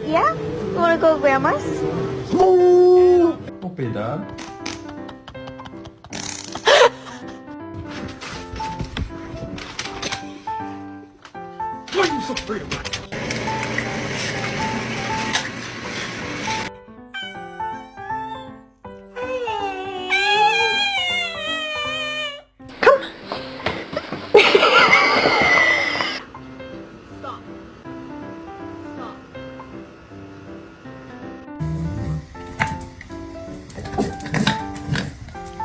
Yeah? You wanna go to Grandma's? Copy that. Why are you so afraid of that?